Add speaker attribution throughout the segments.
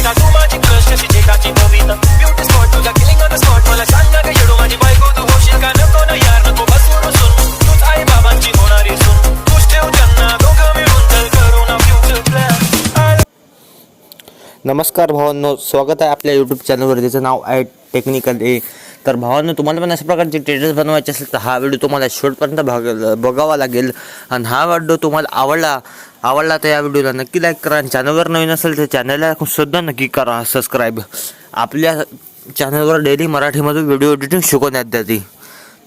Speaker 1: बेटा तू माझी क्रश कशी जेटाची नवीता ब्युटी स्पॉट तुझ्या किलिंग ऑन द स्पॉट मला सांग ना ग येडो माझी बायको तू होशील का नको ना यार नको बसून सून तूच आई बाबांची होणारी सून तूच ठेव त्यांना दोघं मिळून चल करू ना फ्युचर प्लॅन.
Speaker 2: नमस्कार भावांनो, स्वागत आहे आपल्या यूट्यूब चॅनलवर ज्याचं नाव आहे टेक्निकल ए. तर भावांनो, तुम्हाला पण अशा प्रकारचे ट्रेडर्स बनवायचे असेल तर हा व्हिडिओ तुम्हाला शेवटपर्यंत बघावा लागेल. आणि हा व्हिडिओ तुम्हाला आवडला तर या व्हिडिओला नक्की लाईक करा. आणि चॅनलवर नवीन असेल तर चॅनलला सुद्धा नक्की करा सबस्क्राईब. आपल्या चॅनलवर डेली मराठीमधून व्हिडिओ एडिटिंग शिकवण्यात येते.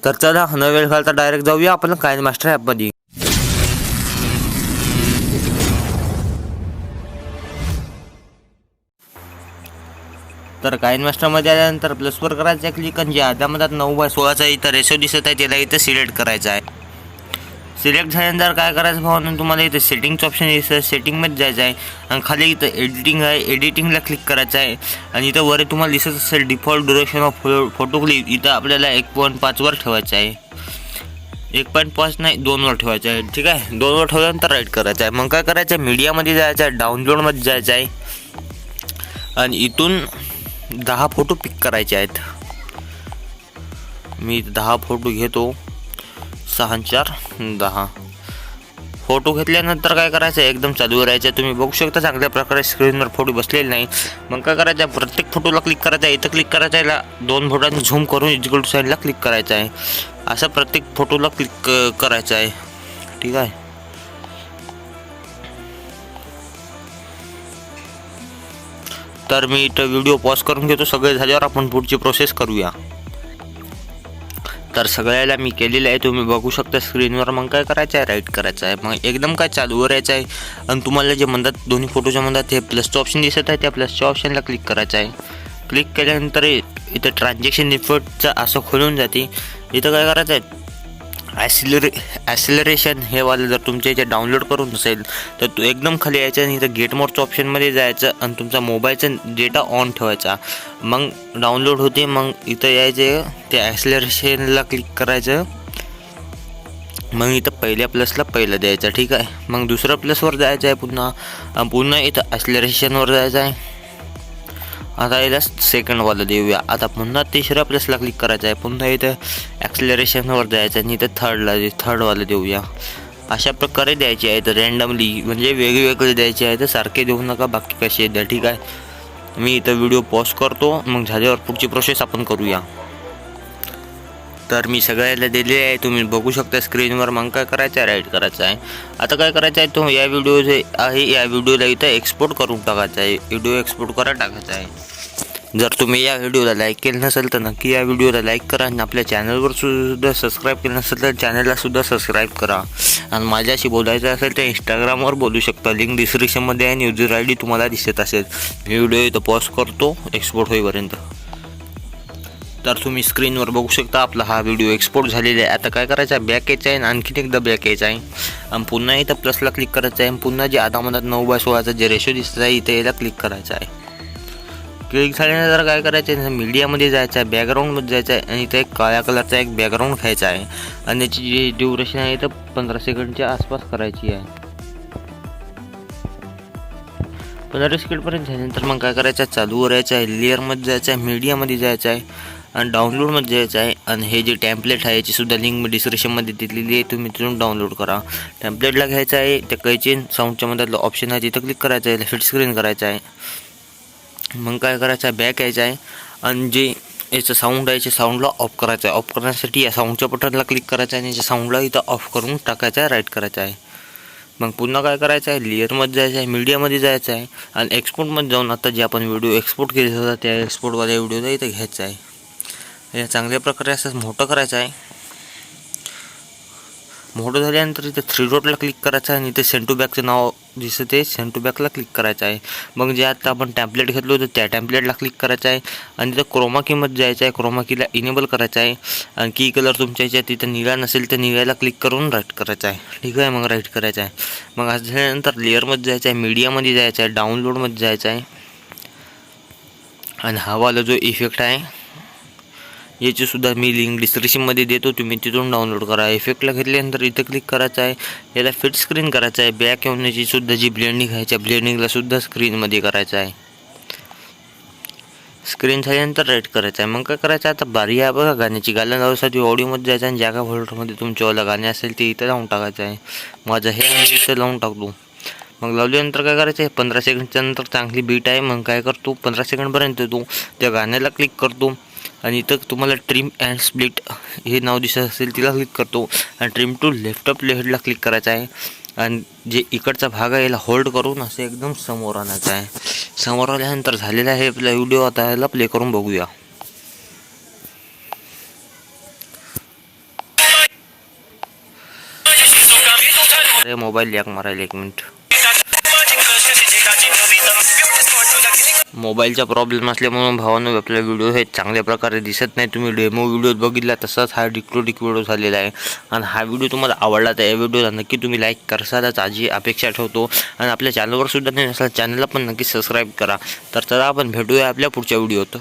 Speaker 2: तर चला न वेळ घालता डायरेक्ट जाऊया आपण काइनमास्टर ॲपमध्ये. तर काइनमास्टरमध्ये आल्यानंतर प्लसवर करायचं आहे क्लिक. आणि जे आधामध्ये 9/16चा इथं रेशो दिसत आहे त्याला इथं सिलेक्ट करायचं आहे. सिलेक्ट झाल्यानंतर काय करायचं भावांनो, तुम्हाला इथं सेटिंगचं ऑप्शन दिसतं, सेटिंगमध्ये जायचं आहे. आणि खाली इथं एडिटिंग आहे, एडिटिंगला क्लिक करायचं आहे. आणि इथं वर तुम्हाला दिसत असेल default duration of photo clip, इथं आपल्याला 1.5वर ठेवायचं आहे. 1.5 नाही 2वर ठेवायचं आहे. ठीक आहे, 2वर ठेवल्यानंतर राईट करायचं आहे. मग काय करायचं आहे, मीडियामध्ये जायचं आहे, डाउनलोडमध्ये जायचं आहे. आणि इथून 10 फोटो पिक करायचे आहेत. मी 10 फोटो घेतो. 6 आणि 4 10 फोटो घेतल्यानंतर काय करायचं आहे, एकदम चालू राहायचं. तुम्ही बघू शकता चांगल्या प्रकारे स्क्रीनवर फोटो बसलेले नाही. मग काय करायचं आहे, प्रत्येक फोटोला क्लिक करायचं आहे. इथं क्लिक करायचं आहे, 2 फोटोंनी झूम करून इक्वल टू साईडला क्लिक करायचं आहे. असं प्रत्येक फोटोला क्लिक करायचं आहे. ठीक आहे, तर मी इथं व्हिडिओ पॉज करून घेतो. सगळे झाल्यावर आपण पुढची प्रोसेस करूया. तर सगळ्याला मी केलेलं आहे, तुम्ही बघू शकता स्क्रीनवर. मग काय करायचं आहे, राईट करायचं आहे. मग एकदम काय चालू राहायचं आहे. आणि तुम्हाला जे म्हणतात दोन्ही फोटोच्या म्हणतात हे प्लसचं ऑप्शन दिसत आहे, त्या प्लसच्या ऑप्शनला क्लिक करायचं आहे. क्लिक केल्यानंतर इथं ट्रान्झॅक्शन इफेक्टचं असं खोलून जाते. इथं काय करायचं आहे, ॲसिलरेशन हे वालं जर तुमच्या इथे डाउनलोड करून नसेल तर तू एकदम खाली यायचं आणि इथं गेट मोडच्या ऑप्शनमध्ये जायचं आणि तुमचा मोबाईलचा डेटा ऑन ठेवायचा. मग डाउनलोड होते. मग इथं यायचं, त्या ॲसिलरेशनला क्लिक करायचं. मग इथं पहिल्या प्लसला पहिलं द्यायचं. ठीक आहे, मग दुसऱ्या प्लसवर जायचं आहे. पुन्हा इथं ॲसिलरेशनवर जायचं आहे. आता याला सेकंडवालं देऊया. आता पुन्हा तिसऱ्या प्लसला क्लिक करायचं आहे. पुन्हा इथं ॲक्सिलरेशनवर जायचं आणि इथं थर्डवालं देऊया. अशा प्रकारे द्यायचे आहेत रँडमली, म्हणजे वेगवेगळे द्यायचे आहेत, सारखे देऊ नका, बाकी कसे द्या. ठीक आहे, मी इथं व्हिडिओ पॉज करतो. मग झाल्यावर पुढची प्रोसेस आपण करूया. तर मी सगळ्याला दिलेले आहे, तुम्ही बघू शकता स्क्रीनवर. मग काय करायचं आहे, राईट करायचं आहे. आता काय करायचं आहे, तो या व्हिडिओ जे आहे या व्हिडिओला इथं एक्सपोर्ट करून टाकायचा आहे. व्हिडिओ एक्सपोर्ट करा टाकायचा आहे. जर तुम्ही या व्हिडिओला लाईक केलं नसेल तर नक्की या व्हिडिओला लाईक करा. आणि आपल्या चॅनलवर सुद्धा सबस्क्राईब केलं नसेल तर चॅनललासुद्धा सबस्क्राईब करा. आणि माझ्याशी बोलायचं असेल तर इंस्टाग्रामवर बोलू शकता, लिंक डिस्क्रिप्शनमध्ये आहे आणि युजर ID तुम्हाला दिसत असेल. मी व्हिडिओ इथं पॉज करतो एक्सपोर्ट होईपर्यंत. तर तुम्ही स्क्रीनवर बघू शकता आपला हा व्हिडिओ एक्सपोर्ट झालेला आहे. आता काय करायचं आहे, बॅक यायचं आहे आणि आणखीन एकदा बॅक यायचं आहे. आणि पुन्हा इथं प्लसला क्लिक करायचं आहे. पुन्हा जे आधामध्ये 9/16चा जे रेशो दिसत आहे इथं याला क्लिक करायचं आहे. क्लिक झाल्यानंतर काय करायचं आहे, मीडियामध्ये जायचं आहे, बॅकग्राऊंडमध्ये जायचं आहे. आणि इथं एक काळ्या कलरचा एक बॅकग्राऊंड घ्यायचा आहे. आणि त्याची जी ड्युरेशन आहे इथं 15 सेकंडच्या आसपास करायची आहे. 15 सेकंडपर्यंत झाल्यानंतर मग काय करायचं आहे, चालू राहायचं आहे, लेअरमध्ये जायचं आहे, मीडियामध्ये जायचं आहे आणि डाउनलोडमध्ये जायचं आहे. आणि हे जे टॅम्पलेट आहे याचीसुद्धा लिंक मी डिस्क्रिप्शनमध्ये दिलेली आहे, तुम्ही तिथून डाउनलोड करा. टॅम्पलेटला घ्यायचं आहे, त्या कैचे साऊंडच्या मधलं ऑप्शन आहे तिथं क्लिक करायचं आहे, फिट स्क्रीन करायचं आहे. मग काय करायचं आहे, बॅक यायचं आहे. आणि जे याचं साऊंड आहे याच्या साऊंडला ऑफ करायचं आहे. ऑफ करण्यासाठी या साऊंडच्या बटनला क्लिक करायचं आहे आणि याच्या साऊंडला इथं ऑफ करून टाकायचं आहे, राईट करायचं आहे. मग पुन्हा काय करायचं आहे, लेअरमध्ये जायचं आहे, मीडियामध्ये जायचं आहे आणि एक्सपोर्टमध्ये जाऊन आता जे आपण व्हिडिओ एक्सपोर्ट केलेला होता त्या एक्सपोर्टवाल्या व्हिडिओला इथं घ्यायचं आहे. हे चांगल्या प्रकारे असं मोठं करायचं आहे. मोठं झाल्यानंतर इथं 3 डॉटला क्लिक करायचं आहे आणि इथे सेंड टू बॅकचं नाव दिसत आहे, सेंड टू बॅकला क्लिक करायचं आहे. मग जे आता आपण टॅम्पलेट घेतलं होतं त्या टॅम्पलेटला क्लिक करायचं आहे आणि तिथं क्रोमा कीमध्ये जायचं आहे, क्रोमा कीला इनेबल करायचं आहे. आणि की कलर तुमच्या याच्यात तिथं निळा नसेल तर निळ्याला क्लिक करून राईट करायचं आहे. ठीक आहे, मग राईट करायचं आहे. मग असं झाल्यानंतर लेअरमध्ये जायचं आहे, मीडियामध्ये जायचं आहे, डाउनलोडमध्ये जायचं आहे. आणि हा वाला जो इफेक्ट आहे याचीसुद्धा मी लिंक डिस्क्रिप्शनमध्ये देतो, तुम्ही तिथून डाउनलोड करा. इफेक्टला घेतल्यानंतर इथं क्लिक करायचं आहे, याला फिट स्क्रीन करायचं आहे. बॅक येऊन याचीसुद्धा जी ब्लेंडिंग आहे त्या ब्लेंडिंगलासुद्धा स्क्रीनमध्ये करायचं आहे. स्क्रीन झाल्यानंतर राईट करायचं आहे. मग काय करायचं आता बारी आहे बघा गाण्याची. गाणं लावण्यासाठी ऑडिओमध्ये जायचं आणि ज्या काय फोल्डरमध्ये तुमच्यावाला गाणे असेल ते इथं लावून टाकायचं आहे. माझं हे आहे इथं लावून टाकतो. मग लावल्यानंतर काय करायचं आहे 15 सेकंडच्या नंतर चांगली बीट आहे. मग काय करतो 15 सेकंडपर्यंत येतो त्या गाण्याला क्लिक करतो आणि इथं तुम्हाला ट्रिम अँड स्प्लिट हे नाव दिसत असेल तिला क्लिक करतो आणि ट्रिम टू लेफ्ट अप हेडला क्लिक करायचं आहे आणि जे इकडचा भाग आहे याला होल्ड करून असं एकदम समोर आणायचं आहे. समोर आल्यानंतर झालेला आहे आपला व्हिडिओ. आता याला प्ले करून बघूया. अरे मोबाईल लॅग मारायला 1 मिनिट. मोबाईलचा प्रॉब्लेम असल्यामुळे भावानं आपला व्हिडिओ हे चांगल्या प्रकारे दिसत नाही. तुम्ही डेमो व्हिडिओ बघितला तसाच हा डिक्लोडिक व्हिडिओ झालेला आहे. आणि हा व्हिडिओ तुम्हाला आवडला तर या व्हिडिओला नक्की तुम्ही लाईक करसालच आजी अपेक्षा ठेवतो. आणि आपल्या चॅनलवर सुद्धा नाही नसला चॅनलला पण नक्की सबस्क्राईब करा. तर चला आपण भेटूया आपल्या पुढच्या व्हिडिओत.